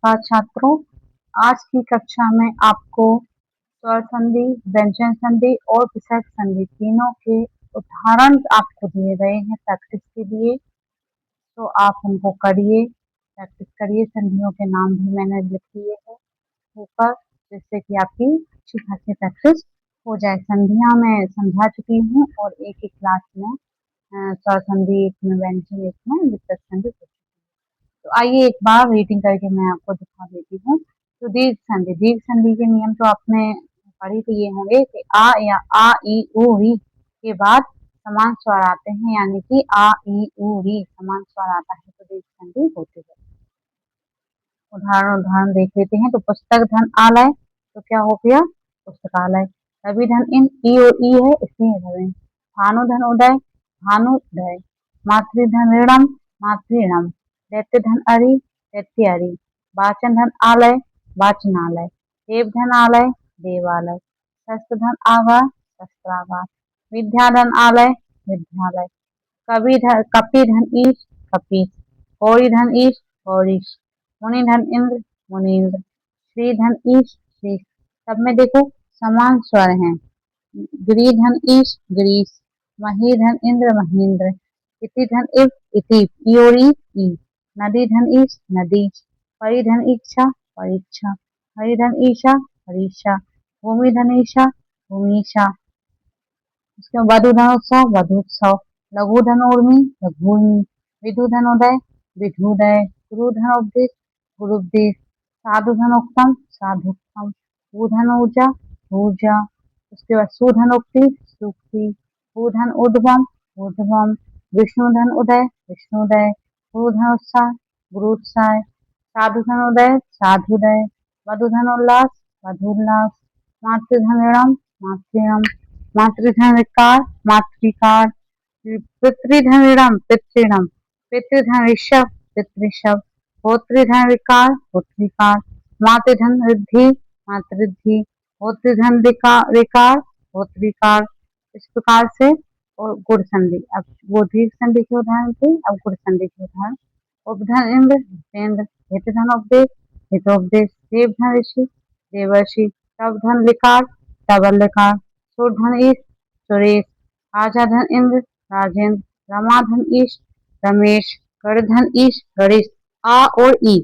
नमस्कार छात्रों, आज की कक्षा में आपको स्वर संधि, व्यंजन संधि और विसर्ग संधि तीनों के उदाहरण आपको दिए गए हैं प्रैक्टिस के लिए। तो आप उनको करिए, प्रैक्टिस करिए। संधियों के नाम भी मैंने लिख दिए हैं ऊपर, जिससे कि आपकी अच्छी खासी प्रैक्टिस हो जाए। संधियां मैं समझा चुकी हूँ और एक एक क्लास में स्वर संधि, एक में व्यंजन, एक में विसर्ग संधि। तो आइए एक बार रीडिंग करके मैं आपको दिखा देती हूँ। तो दीर्घ संधि के नियम तो आपने पढ़ ही लिए होंगे कि आ या आ ई उ री के बाद समान स्वर आते हैं, यानी कि आ ई उ री समान स्वर आता है तो दीर्घ संधि होती है। उदाहरण देख लेते हैं। तो पुस्तक धन आलय, तो क्या हो गया पुस्तकालय। रवि धन इन ई और ई है इसलिए रवि। भानु धन उदय, भानु उदय। मातृधन ऋणम, मातृणम। दैत्य धन अरि, दैत्य अरि। वाचन धन आलय, वाचनालय। देव धन आलय, देवालय। शस्त्र धन आगार, शस्त्रागार। विद्या धन आलय, विद्यालय। कपि धन ईश, कपीश। गौरी धन ईश, गौरीश। मुनि धन इंद्र, मुनीन्द्र। श्री धन ईश, श्री। सब में देखो समान स्वर हैं। गिरी धन ईश, गिरीश। मही धन इंद्र, महेंद्र। इति धन इव, इति। ई और ई। नदी धन ईश, नदीश। परि धन इच्छा, परीक्षा। हरि धन ईशा, हरीशा। भूमि धन ईशा, भूमीशा। उसके वधु धन उत्सव, वधुत्सव। लघु धन उर्मी, लघुर्मी। विधु धन उदय, विधुदय। गुरु धन उपदेश, गुरुपदेश। साधु धन उत्तम, साधुत्तम। भू धन ऊर्जा, ऊर्जा। उसके बाद सुधन उक्ति, सुक्ति। भू धन उद्गम, उद्गम। विष्णु धन उदय, विष्णुदय। गुरु धन उत्साह, गुरुत्साह। साधु धन उदय, साधुदय। मधु धन उल्लास, मधुल्लास। मातृधन ऋणम, मातृणम। मातृधन विकार, मातृकार। पितृधन ऋणम, पितृणम। पितृधन ऋषभ, पितृषभ। होतृधन विकार, होतृकार। मातृधन रिद्धि, मातृद्धि। होतृधन विकार, होतृकार। इस प्रकार से। और गुण संधि, अब वो दीर्घ संधि के उदाहरण थे, अब गुण संधि के उदाहरण। उपधन इंद्र, इंद्र। हितधन उपदेश, हितोपदेश। देवधन ऋषि, देवर्षि। तवधन लिकार, तवलिकार। सुरधन ईश, सुरेश। राजा धन इंद्र, राजेंद्र। रमाधन ईश, रमेश। गणधन ईश, गणेश। आ और ई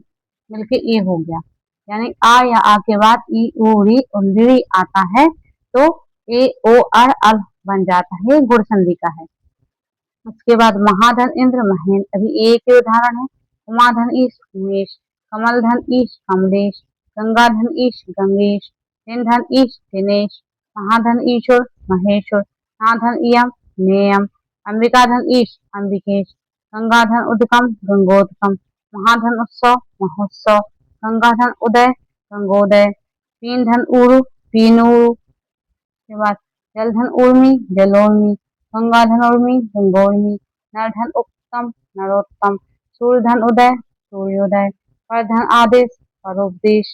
मिलके ए हो गया, यानी आ या आ के बाद ई उ री उंदरी आता है तो ए ओ अर अल बन जाता है, गुण संधि का है। उसके बाद महाधन इंद्र, महेंद्र। अभी एक ही उदाहरण है। उमाधन ईश, उमेश। कमल धन ईश, कमलेश। गंगा धन ईश, गंगेश। दिन धन ईश, दिनेश। महाधन ईश्वर, महेश्वर। नाधन इयम, नेयम। अंबिका धन ईश, अंबिकेश। गंगा धन उदकम, गंगोदकम। महाधन उत्सव, महोत्सव। गंगा धन उदय, गंगोदय। पीन धन ऊरु, पीनूरु। के बाद जल धन उर्मी, जलोर्मी। गंगा धन उर्मी, गंगोर्मी। नर धन उत्तम, नरोत्तम। सूर्य धन उदय, सूर्योदय। पर धन आदेश, परोपदेश।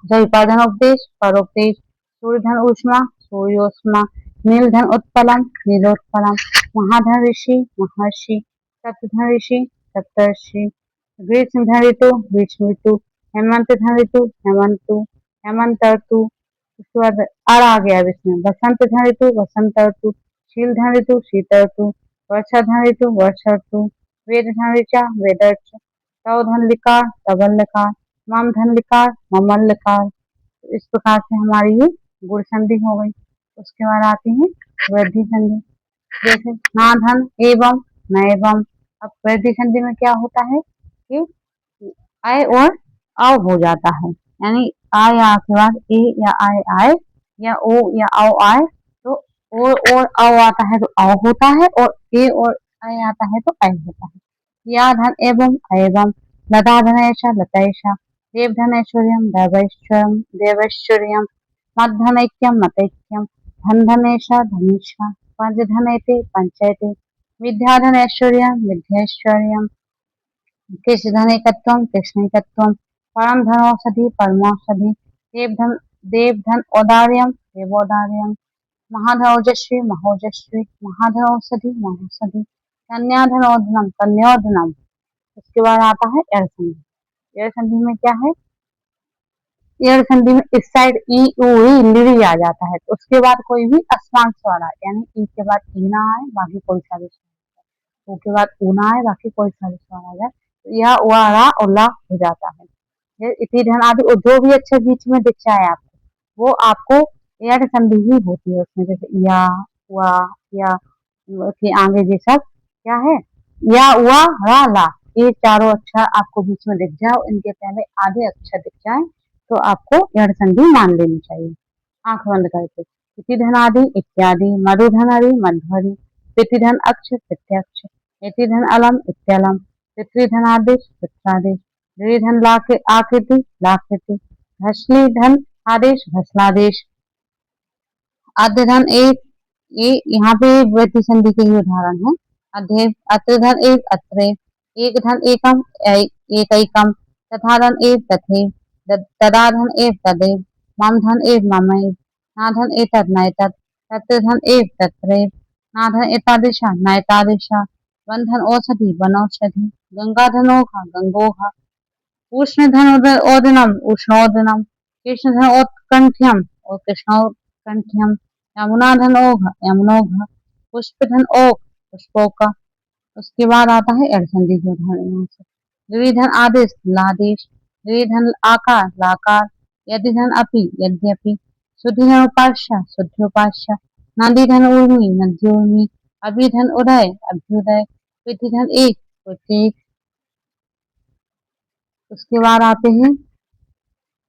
सॉरी, पर धन उपदेश, परोपदेश। सूर्य धन ऊष्मा, सूर्योष्मा। नील धन उत्पलम, नीलोत्पलम। महाधन ऋषि, महर्षि। सप्तधन ऋषि, सप्तर्षि। ग्रीष्म धन ऋतु, ग्रीष्म ऋतु। हेमंत धन ऋतु, हेमंतु। हेमंत ऋतु। उसके बाद अर आ गया अब इसमें। बसंत धन ऋतु, बसंत ऋतु। शील धन ऋतु, शीत ऋतु। वर्षा धन ऋतु, वर्षा ऋतु। वेद धन ऋचा, वेद ऋचा। तव धन लिकार, तवल लिकार। मम धन लिकार, ममल लिकार। इस प्रकार से हमारी ये गुण संधि हो गई। उसके बाद आती है वृद्धि संधि, जैसे ना धन एवं, न एवं। अब वृद्धि संधि में क्या होता है कि आय और आव हो जाता है, यानी आ या आ के बाद ए या आय आए या ओ या आओ आए तो ओ और आओ आता है तो आओ होता है, और ए और आय आता है तो आय होता है। या धन एवं, एवं। लता धन ऐसा, लतैषा। देव धन ऐश्वर्यम, दैवैश्वर्यम, देवैश्वर्यम। मद धन ऐक्यम, मतैक्यम। धन धन ऐसा, धनेशा। पंच धन एते, पंचैते। विद्या धन ऐश्वर्य, विद्यैश्वर्यम। कृष्ण धन एकत्वम, कृष्णैकत्वम। परम धन औषधि, परमौषधि। देव धन औदार्यम, देवौदार्यम। महाधन ओजस्वी, महोजस्वी। महाधन औषधि, महौषधि। कन्या धन औधनम, कन्योधनम। उसके बाद आता है एल संधि। एड़ संधि में क्या है, एड़ संधि में इस साइड ई ऊ ई लिरी आ जाता है, तो उसके बाद कोई भी अस्वान स्वर आए, यानी ई के बाद ई ना आए, बाकी कोई सा भी स्वर, ऊ के बाद ऊ ना आए, बाकी कोई सा भी स्वर आ जाए, तो यह वा रा और ला हो जाता है। ये इति धन आदि और जो भी अक्षर बीच में दिख जाए आपको, वो आपको एड़ संधि ही होती है उसमें, जैसे या, वा, या के आगे ये सब क्या है, या, वा, रा, ला, ये चारों अक्षर आपको बीच में दिख जाओ, इनके पहले आधे अक्षर दिख जाए तो आपको एड़ संधि मान लेनी चाहिए आंख बंद करके। इति धन आदि इत्यादि, मधुधन हरि मध्वरि, पिति धन अक्ष प्रत्यक्ष, इति धन अलम इत्यलम, पितृधन आदेश पित्रादेश, धन लाके आकृति लाकृति, भस्ली धन आदेश भस्लादेश, आद्य धन एक, ये यहाँ पे वृद्धि संधि के ही उदाहरण है। अध्य अत्र धन एक अत्रे, एक धन एकम एकैकम, तथा धन एक तथे, तदा धन एक तदेव, मम धन एक ममैव, ना धन एतत् नैतत्, तत्र धन एक तत्रैव, ना धन एतादृशा नैतादृशा, वन धन औषधि वनौषधि, गंगा धन ओघा गंगोघा, उष्ण धन ओदनम उष्णोदनम, कृष्ण धन उत्कंठ्यम और कृष्णोत्कंठ्यम, यमुना धन ओघ यमुनोघ, पुष्प धन ओक पुष्पोका। उसके बाद आता है एड़ संधि के उदाहरण यहाँ से। द्विधन आदेश लादेश, द्विधन आकार लाकार, यदि धन अपि यद्यपि, शुद्धि धन उपास्य शुद्धोपास्य, नदी धन उर्मी नद्योर्मी, अभिधन उदय अभ्युदय, विधि धन एक प्रत्येक। उसके बाद आते हैं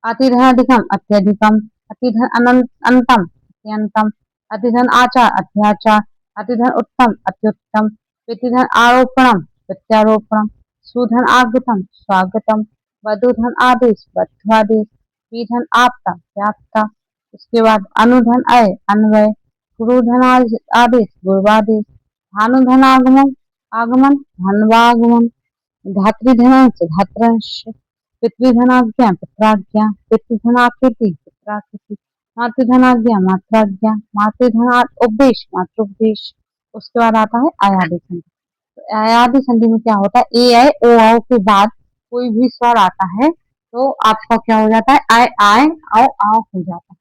अतिधन अधिकम अत्यधिकम, अतिधन अनंत अंतम अत्यंतम, अतिधन आचार अत्याचार, अतिधन उत्तम अत्युत्तम, प्रतिधन आरोपणम प्रत्यारोपणम, सुधन आगतम स्वागतम, वधुधन आदेश वध्वादेश, विधन आपता व्याप्ता। उसके बाद अनुधन अय अन्वय, गुरुधन आदेश गुरुवादेश, भानुधन आगमन आगमन धनवागमन, धातृधनांश धात्रांश, पितृधनाज्ञा पित्राज्ञा, पितृधनाकृति पित्राकृति, मातृधनाज्ञा मात्राज्ञा, मातृधना उपदेश मातृपदेश। उसके बाद आता है अयादि संधि। तो अयादि संधि में क्या होता है, ए आय ओ आओ के बाद कोई भी स्वर आता है तो आपका क्या हो जाता है, आय आय आओ आओ हो जाता है।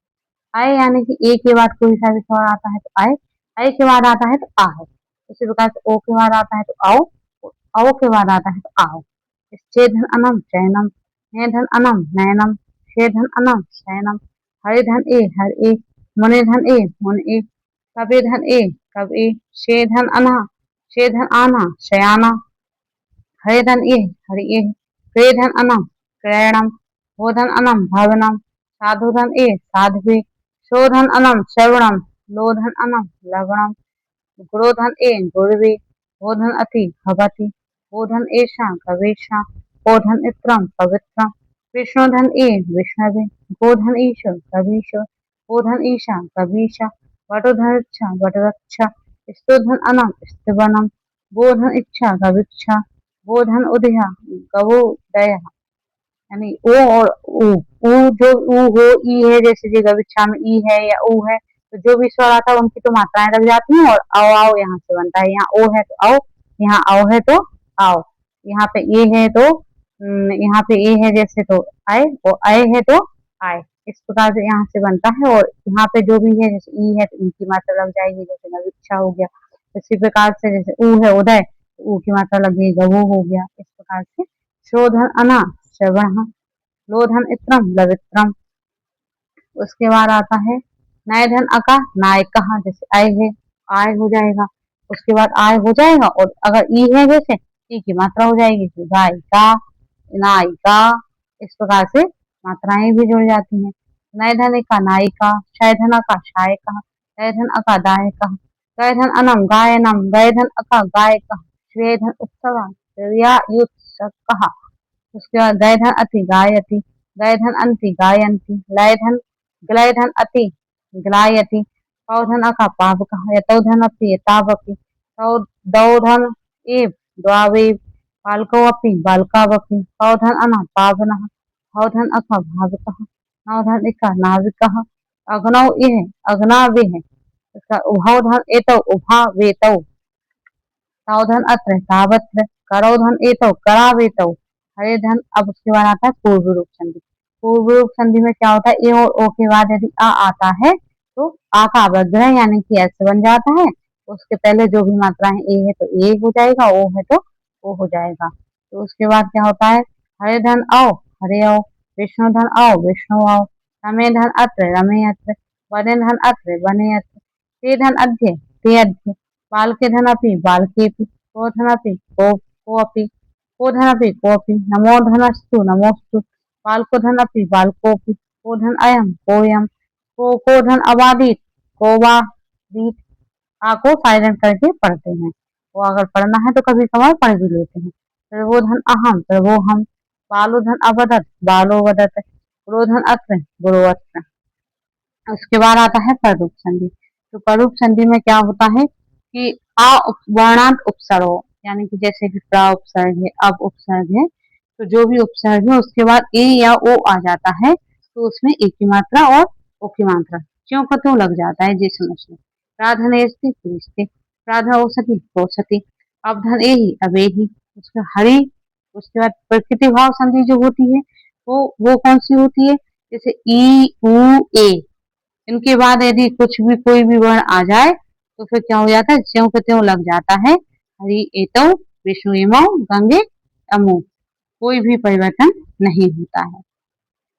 आय यानी कि ए के बाद कोई सा भी स्वर आता है तो आय, आय के बाद आता है तो आ है, उसी प्रकार से ओ के बाद आता है तो आओ, औ के बाद आता है तो आओ। छेदन अनम चैनम, नेधन अनम नयनम, छेदन अनम शयनम, हरिधन ए हर ए, मुनिधन ए मुन ए, कबेधन ए कब ए, शेधन अना शेधन आना शयाना, हरिधन ए हरि ए, क्रेधन अनम क्रयणम, बोधन अनम भवनम, साधुधन ए साध्वे, शोधन अनम श्रवणम, लोधन अनम लवणम, गुरोधन ए गुरवे, बोधन अति भवति, बोधन एषा गवेषा, बोधन इत्रम पवित्रम, विष्णुधन ए विष्णवे, गोधन ईश गवीश, बोधन ईशा गवीशा, वटोधन इच्छा वटरक्षा, स्तुधन अनम स्तवनम, बोधन इच्छा गविक्षा, बोधन उदया गवोदय। यानी ओ और ऊ जो ऊ हो ई है, जैसे जी गविक्षा में ई है या ऊ है, तो जो भी स्वर आता है उनकी तो मात्राएं लग जाती हैं और आओ आओ यहाँ से बनता है। यहाँ ओ है तो आओ, यहाँ आओ है तो आओ, यहाँ पे ए है तो यहाँ पे ए है जैसे तो आए, और आए है तो आए, इस प्रकार से यहाँ से बनता है। और यहाँ पे जो भी है जैसे ई है तो ई की मात्रा लग जाएगी, जैसे गविक्षा हो गया, इसी प्रकार से जैसे ऊ है उदय, ऊ की मात्रा लगेगी गवो हो गया। इस प्रकार से शोधन अना श्रवण, लोधन इत्रम लवित्रम। उसके बाद आता है नय धन अका नायक, जैसे आय है आय हो जाएगा, उसके बाद आय हो जाएगा, और अगर ई है जैसे ई की मात्रा हो जाएगी तो गायिका नायिका। इस प्रकार से मात्राएं भी जुड़ जाती हैं। नय धन का नायिका, क्षय धन का शायका, गय धन अका दायका, गय धन अनम गायनम, गय धन अका गायक, श्रेय धन उत्सव युत्सक। उसके बाद गय धन अति गायति, गय धन अंति गायंती, लय धन ग्लय धन अति ग्लायति, पौधन अका पावक, यतौ धन अपि यतावपि, दौधन एव द्वावेव, बालको अपि बालकावपि, पौधन अना पावनः, पौधन अका भावकः, नौधन इका नाविकः, अग्नौ इह अग्नाविः, इसका उभौ धन एतौ उभावेतौ, तावधन अत्र तावत्र, करौ धन एतौ करावेतौ, हरे धन। अब उसके बाद आता है पूर्व रूप संधि। पूर्व रूप संधि में क्या होता है, ए और ओ के बाद यदि आ आता है तो आ का अवग्रह यानी कि एस बन जाता है। उसके पहले जो भी मात्रा है, ए है तो ए हो जाएगा, ओ है तो ओ हो जाएगा। तो उसके बाद क्या होता है, हरे धन आओ हरे आओ, विष्णु धन आओ विष्णु आओ, रमे धन अत्र रमे अत्र, वने धन अत्र वने अत्र, ते धन अध्ये ते अध्ये, बाल के धन अपि बाल के अपि, को धन अपि को अपि, को धन अपि को अपि, नमो धनस्तु नमोस्तु, बालको धन अपि बालकोपि, को धन अयम कोयम, को धन अबादित को वादित। आ को साइलेंट करके पढ़ते हैं। वो अगर पढ़ना है तो कभी कभार पढ़ भी लेते हैं। प्रभो धन अहम प्रभो हम, बालो धन अवदत बालो वदत, गुरो धन अत्र गुरो अत्र। उसके बाद आता है पररूप संधि। तो पररूप संधि में क्या होता है कि वर्णांत उपसर्ग हो, यानी कि जैसे कि प्रा उपसर्ग है, अब उपसर्ग है, तो जो भी उपसर्ग है उसके बाद ए या ओ आ जाता है तो उसमें ए की मात्रा और ओ की मात्रा क्यों का त्यों लग जाता है, जी समझ लो। प्राधन एस्ते क्रिस्ते, प्राधा औसती औसती, अब धन ए ही अब ए ही, उसके हरि। उसके बाद प्रकृति भाव संधि जो होती है वो कौन सी होती है, जैसे ई उ ए, इनके बाद यदि कुछ भी कोई भी वर्ण आ जाए तो फिर क्या हो जाता है, ज्यों के त्यों लग जाता है। हरि एतौ विष्णु इमौ गंगे अमु, कोई भी परिवर्तन नहीं होता है।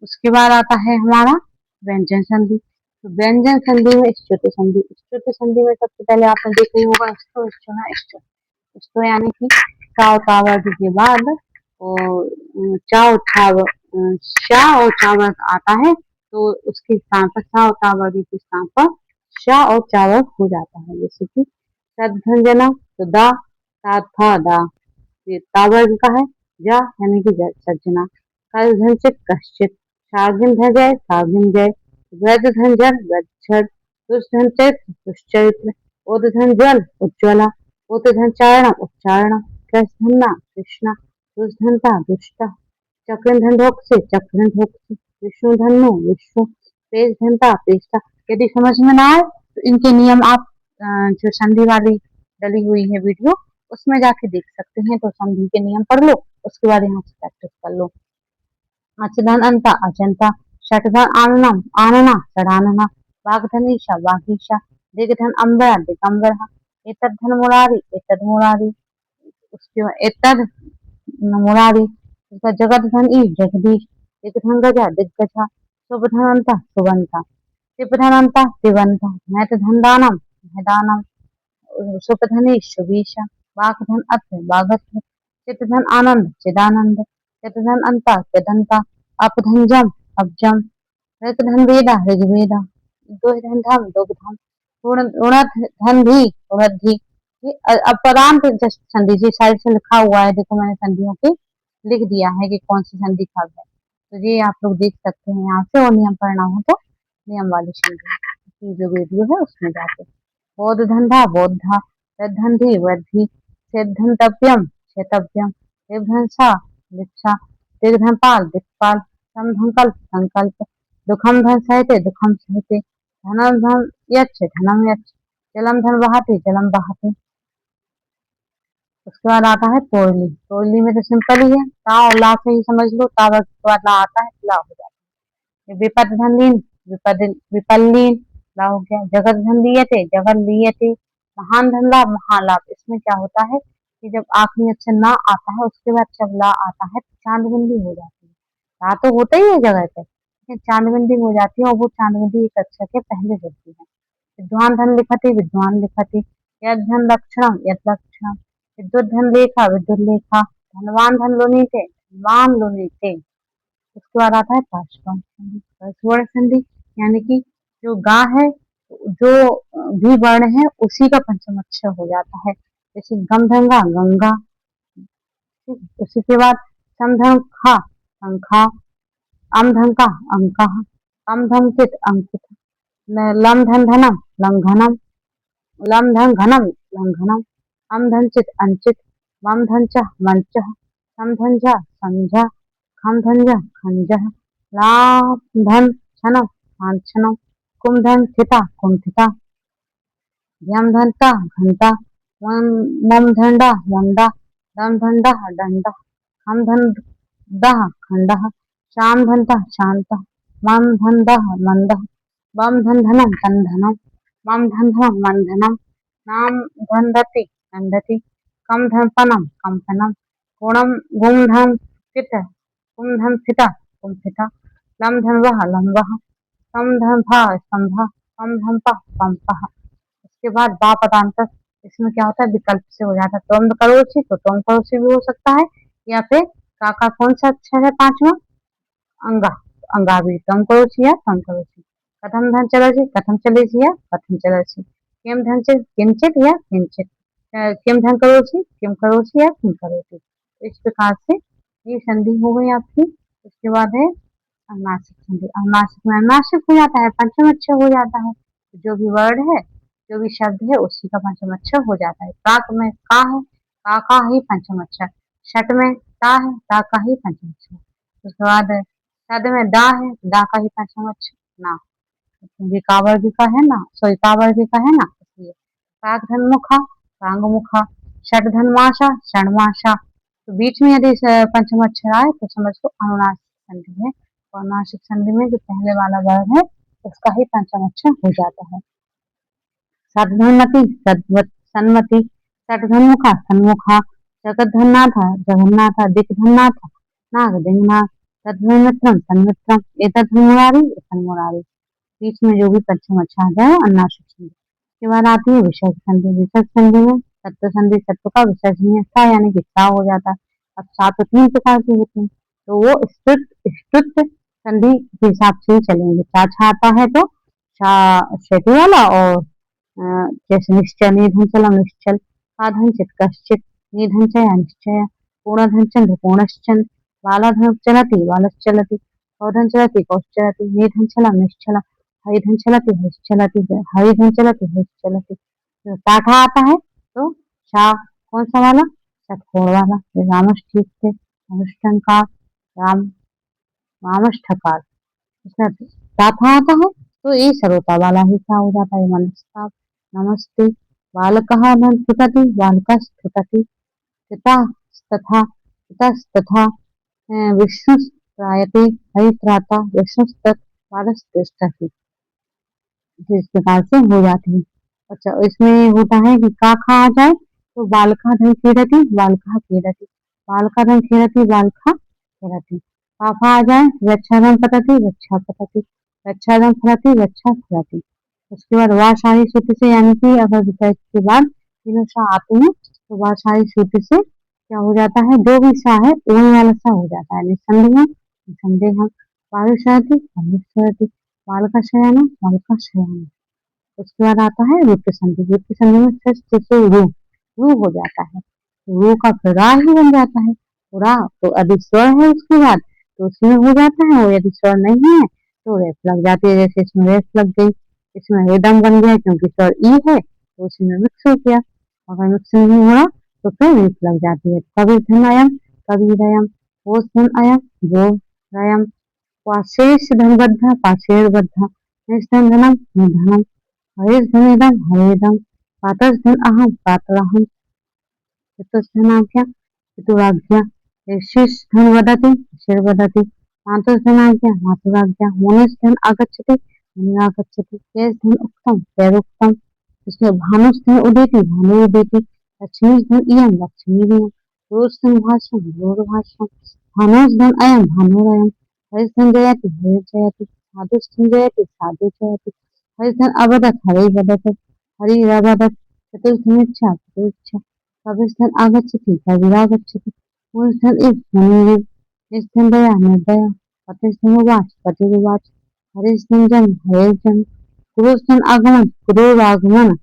उसके बाद आता है हमारा व्यंजन संधि। तो व्यंजन संधि में स्तुति संधि। स्तुति संधि में सबसे पहले आपने देखा ही होगा स्तो स्तो ना स्तो। स्तो यानी कि चाव तावर्ग के बाद चाव छाव शा और चावर्ग आता है तो उसके स्थान पर सा और तावर्ग के स्थान पर शा और चावर्ग हो जाता है। जैसे कि सदभंजना तो दा ता था दा, ये तावर्ग का है। जा यानी कि सज्जना, कल धनचित कश्चित, शार्गिन धजय सागिन जय, वैद धनजर वैदझर, दुष्धन चैत्र दुश्चरित्र, उद धन ज्वल उज्ज्वला, उत धन चारण उच्चारण, कृष्णा कृष्णा, दुष्धनता दुष्टा, चक्र धन ढोक से चक्र ढोक से, विष्णु धनु विष्णु, पेश धनता पेशता। यदि समझ में ना आए तो इनके नियम आप जो संधि वाली डली हुई है वीडियो उसमें जाके देख सकते हैं। तो संधि के नियम पढ़ लो, उसके बाद यहाँ से प्रैक्टिस कर लो। अचधन अंता अचंता, षटधन आननम आनना षडानना, वाग्धनीशा वागीशा, दिग्धन अम्बरा दिगंबरा, एतद्धन मुरारी एतद मुरारी। उसके बाद एतद मुरारी, उसका जगत धन ई जगदीश, दिग्धन गजा दिग्गजा, शुभ धन अंता सुबंता, शिव धन अंता शिवंता, मैत धन दानम मैदानम, सुपधनी शुभीशा, वाक धन अत्र वागत्र, चित धन आनंद चिदानंद, चित धन अंता चिदंता, अपधन जम अबजम, ऋत धन वेदा ऋग्वेदा, दुह धन धम दुग्धम, उणत धन धी उणद्धि। ये अपरांत संधि जी साइड से लिखा हुआ है, देखो मैंने संधियों के लिख दिया है कि कौन सी संधि कब है, तो ये आप लोग देख सकते हैं यहाँ से। और नियम पढ़ना हो तो नियम वाली संधि की जो वीडियो है उसमें जाके। बोध धंधा बोधा, वृद्धि वृद्धि, सिद्धंतव्यम क्षेतव्यम, विभ्रंसा लिप्सा, दिग्धंपाल दिक्पाल, समधंकल्प संकल्प, दुखम धन सहते दुखम सहते, धनम धन यच्छ धनम यच्छ, जलम धन बहाते जलम बहाते। उसके बाद आता है तोड़ली। तोड़ली में तो सिंपल ही है, ता और ला से ही समझ लो, ता के बाद ला आता है ला हो जाता है। विपद धन लीन विपद विपल्लीन, ला हो गया। जगत धन लियते जगत लियते, महान धन लाभ महालाभ। इसमें क्या होता है कि जब आखिरी अक्षर ना आता है उसके बाद जब ला आता है तो चांदबिंदी हो जाती है। ला तो होता ही है जगह पे, लेकिन चांदबिंदी हो जाती है और वो चांदबिंदी एक अक्षर के पहले होती है। विद्वान धन लिखते विद्वान लिखते, यद धन लक्षणम यद लक्षणम, विद्युत धन लेखा विद्युत लेखा, धनवान धन लोनीते धनवान लोनीते। उसके बाद आता है पार्श्वन संधि। स्वर्ण संधि यानी कि जो गा है, जो भी वर्ण है उसी का पंचम अक्षर हो जाता है। जैसे गमधंगा गंगा, उसी के बाद समधन खा अंखा, अमधंका अंका, अमधंकित अंकित, लम धन धनम लंघनम, लम धन घनम लंघनम, अम धनचित अंचित, मम धनचा मंच, सम धनझा समझा, खम धनजा खंजह, लाम धन छनम लांछनम, कुम धन थिता कुंठिता, यम धनता घंटा, मम धंडा मुंडा, दम धंडा डंडा, हम धन दः खण्डः, शां धन्तः शान्तः, मं धन्दः मन्दः, बं धन्धनं तन्धनं, मं धन्धनं मन्धनं, नां धन्दति नन्दति, कं धन्पनं कम्पनं, गुणं गुं धं फितः, कुं धं फितः कुंफितः, लं धन्वः लम्बः, सम धम्भा स्तंभः, पम धम्पः पंपः। इसके बाद बा पदांतर, इसमें क्या होता है विकल्प से हो जाता है। त्वम करोषि तो त्वम करोषि भी हो सकता है, या फिर का कौन सा अक्षर है पांचवा अंगा, अंगा भी त्वम करोषि या त्वम करोषि। कथम धन चलसि कथम चलेसि या कथम चलसि, किम धन किंचित या किंचित, किम धन करोषि या किम करोषि। तो इस प्रकार से ये संधि हो गई आपकी। उसके बाद है अनुनासिक संधि। अनुनासिक में अनुनासिक हो जाता है, पंचम अक्षर हो जाता है। जो भी वर्ड है, जो भी शब्द है उसी का पंचम अक्षर हो जाता है। काक में का है, का ही पंचम अक्षर। शट में ता है, ता का ही पंचम अक्षर। उसके बाद सद में दा है, दा का ही पंचम अक्षर ना, क्योंकि कावर्गी का है ना, सॉरी कावर्गी का है ना, इसलिए। काक धन मुखा, कांग मुखा, षट धन माशा, षणमाशा। तो बीच में यदि पंचम अक्षर आए तो समझ लो अनुनासिक संधि है। और अनुनासिक संधि में जो पहले वाला वर्ड है उसका ही पंचम अक्षर हो जाता है। सद्धन्वति सन्मति, षट्धन्मुखा सन्मुखा, जगद्धन्नाथा जगन्नाथा, दिग्धन्नाथा नाग दिग्नाथ, तद्धिमित्रम तन्मित्रम, एतद्धिमुरारी तन्मुरारी। बीच में जो भी पंचम अक्षर आ जाए अनुनासिक संधि। उसके बाद आती है विसर्ग संधि। विसर्ग संधि में सत्व संधि, सत्व का विसर्जनीय सा यानी कि सा हो जाता है। अब सा तो तीन प्रकार की होती है, तो वो स्तुत स्तुत संधि के हिसाब से ही चलेंगे। चा छा आता है तो छा शेटी वाला, और जैसे निश्चय निधन चला निश्चल, साधन चित कश्चित, निधन चया निश्चय, पूर्णधन चंद्र पूर्णश्चंद, बालाधन चलती बालश्चलति, कौधन चलती कौश्चलति, निधन चला निश्चला, हरिधन चलती हरिश्चलति, हरिधन चलती हरिश्चलति। तो टाठा आता है तो शा कौन सा वाला, षटकोण वाला। रामश ठीक थे, अनुष्ठनकार राम, रामष्ठकार। इसमें टाठा आता है तो ये सरोता वाला ही सा हो जाता है। नमस्कार नमस्ते, बालकः धन फुटति बालकस्तुतति, पिता तथा पितस्तथा, विष्णुस्त्रायते हरित्राता विष्णुस्तत् बालस्तिष्ठति। तो इस प्रकार से हो जाती है। अच्छा, इसमें होता है कि का खा आ जाए तो बालका धन खेरती बालका खेरती, बालका धन खेरती बालका खेरती। पापा आ जाए रक्षा धन पतती रक्षा पतती, रक्षा धन फलती रक्षा फलती। उसके बाद वाह शाही सूत्र से, यानी कि अगर विसर्ग के बाद तीनों सा आते हैं तो वाह शाही सूत्र से क्या हो जाता है, जो भी सा है वही वाला सा हो जाता है। निसंदेह निसंदेह, बालुशाती बालुशाती, बालका शयन बालका शयन। उसके बाद आता है रुक्त संधि। रुक्त संधि में षष्ठ से रू, रू हो जाता है, रू का फिर रा ही बन जाता है। रा तो अधिक स्वर है उसके बाद तो उसमें हो जाता है, और यदि स्वर नहीं है तो रेफ लग जाती है। जैसे इसमें रेफ लग गई, इसमें रिदम बन गया क्योंकि स्वर ई है तो उसमें मिक्स हो गया। अगर मिक्स नहीं हुआ तो फिर रेफ लग जाती है। कबीर धन अयम कबीर अयम, कोस धन अयम गो रयम, पाशेष धनबद्ध पाशेर बद्ध, निष्धन धनम निधनम, हरिर्धनेदं हरेदं, पातर्धन अहं पातराहं, चतुर्धनाज्ञा चतुराज्ञा, शीर्षधन वदति शीर्वदति, मातुर्धनाज्ञा मातुराज्ञा, मुनिर्धन आगच्छति मुनिरागच्छति, केशधन उक्तं पैरोक्तं। इसमें भानुस्धन उदेति भानु उदेति, लक्ष्मीर्धन इयं लक्ष्मीरियं, रोषधन भाष्यं रोरभाष्यं, भानुर्धन अयं भानुरयं, हरिर्धन जयति हरिर्जयति, साधुस्धन जयति साधु जयति, हरिधन अवदत् हरि वदत् हरिरवदत्, चतुर्थमिच्छा चतुर्इच्छा, कविस्थन आगच्छति कविरागच्छति, मूर्धन इव मुनिरिव, निस्थन दया निर्दया, पतिस्थन उवाच पतिरुवाच, हरिस्थन जन हरिर्जन, गुरुस्थन आगमन गुरुरागमन।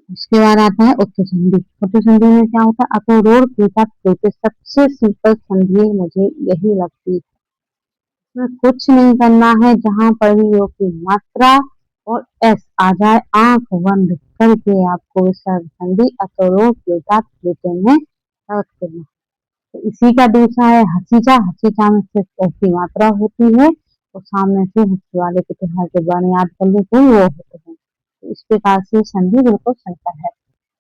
उसके बाद आता है उत्तर संधि। उत्तर संधि में क्या होता है, अतोरोर प्रीता प्रीति, सबसे सिंपल संधि मुझे यही लगती है। इसमें कुछ नहीं करना है, जहां पर भी योग की मात्रा और एस आ जाए आंख बंद करके आपको विसर्ग संधि अतोरोर प्रीता प्रीति में अर्थ करना। तो इसी का दूसरा है हसीचा। हसीचा में सिर्फ एस की मात्रा होती है और सामने से हंसी वाले के त्योहार के बारे याद कर लो तो वो होते हैं। तो इस प्रकार से संधि बिल्कुल सिंपल है।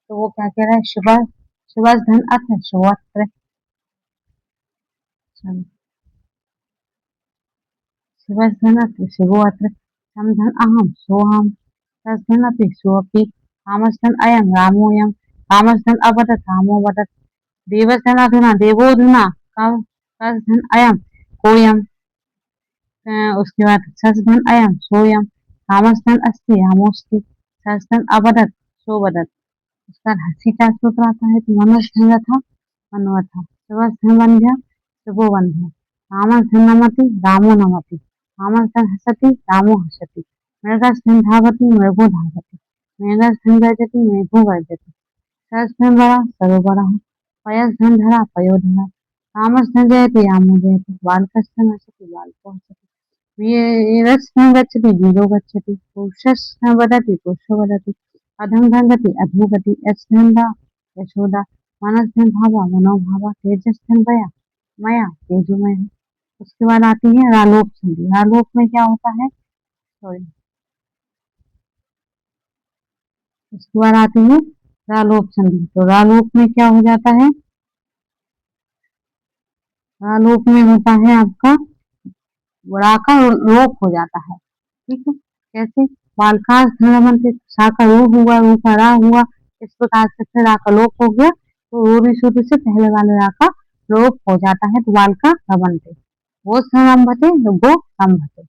तो वो क्या कह रहा है, शुभ शुभ धन अथ शुभत्र, सॉरी, शिवस्धनति शिवो अत्र, समधन अहम सोहम, तस्धनति सोऽपि, कामस्तन अयं रामोऽयं, कामस्तन अवदत् रामो वदत्, देवस्तन अधुना देवोऽधुना, कस्धन अयं कोऽयं, उसके बाद सस्धन अयं सोऽयं, कामस्तन अस्ति रामोऽस्ति, सस्धन अवदत् सो वदत्। उसका हंसी का सूत्र आता है तो मनुष्य था मनोरथ, शिवस्धन बंध्य शुभो बंध्य, कामस्धन नमति रामो नमति, कामस्धन हसति रामो हसति, मृगस्धन धावति मृगो धावति, मेघस्धन गर्जति मेघो गर्जति, सहस्त्रम बड़ा सरोवरः, पयस्धन धरा पयोधरा, कामस्धन जयति रामो जयति, बालकस्धन हसति बालको हसति, वीरस्धन गच्छति वीरो गच्छति, पुरुषस्धन वदति पुरुषो वदति, अधम धन गति अधो गति, यशधन दा यशोदा, मनस्धन भावा मनोभावा, तेजस्धन भया मया तेजोमय। उसके बाद आती है रालोक संधि। रालोक में क्या होता है, सॉरी, उसके बाद आती है रालोक संधि। तो रालोक में क्या हो जाता है, रालोक में होता है आपका रा का लोप हो जाता है। ठीक है, कैसे, बालकास धनवंत सा का रू हुआ रू का रा हुआ, इस प्रकार से फिर रा का लोप हो गया तो रू सूत्र से पहले वाले रा का लोप हो जाता है तो बाल का रवंते, वो संरंभते गो संभते।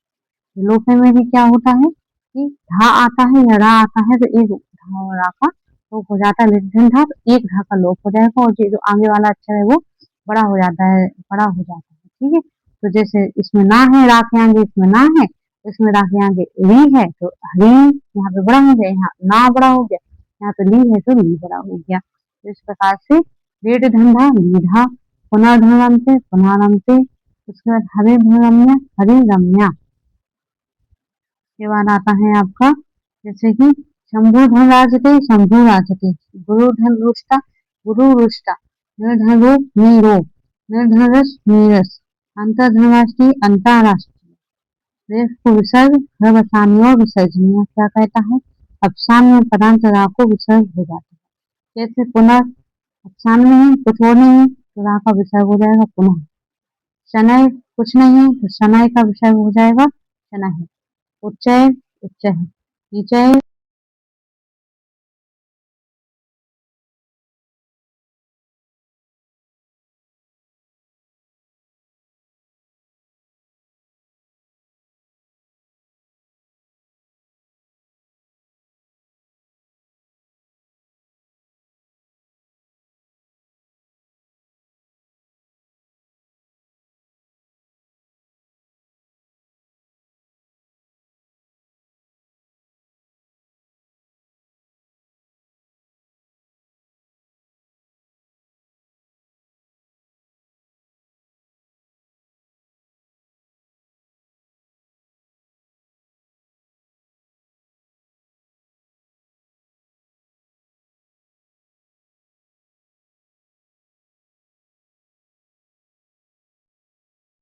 लोपे में भी क्या होता है कि धा आता है या रा आता है तो एक धा और रा का लोप हो जाता है, लेकिन धा तो एक धा का लोप हो जाएगा और जो आगे वाला अक्षर है वो बड़ा हो जाता है, बड़ा हो जाता है। ठीक है, तो जैसे इसमें ना है रा के आगे, इसमें ना है तो इसमें रा के आगे री है तो हरी यहाँ पे बड़ा हो गया, यहाँ ना बड़ा हो गया, यहाँ पे ली है तो ली बड़ा हो गया। तो इस प्रकार से रीड धंधा लीधा, पुनर्धनते पुनरमते, उसके बाद हरे धरम्य हरि रम्या के बाद आता है आपका जैसे कि शंभु धन राजते शंभु राजते, गुरु धन रुष्टा गुरु रुष्टा, निर्धन रूप नीरो, निर्धन रस नीरस, अंतर्धनराष्ट्रीय अंतरराष्ट्रीय, रेख को विसर्ग घरवसानी और विसर्जनीय क्या कहता है, अफसान में पदांत रा को विसर्ग हो जाता है। जैसे पुनः अफसान में है कुछ और नहीं है तो रा का विसर्ग हो जाएगा पुनः, शनय कुछ नहीं है तो शनय का विसर्ग हो जाएगा शनह, उच्चय उच्चय, नीचय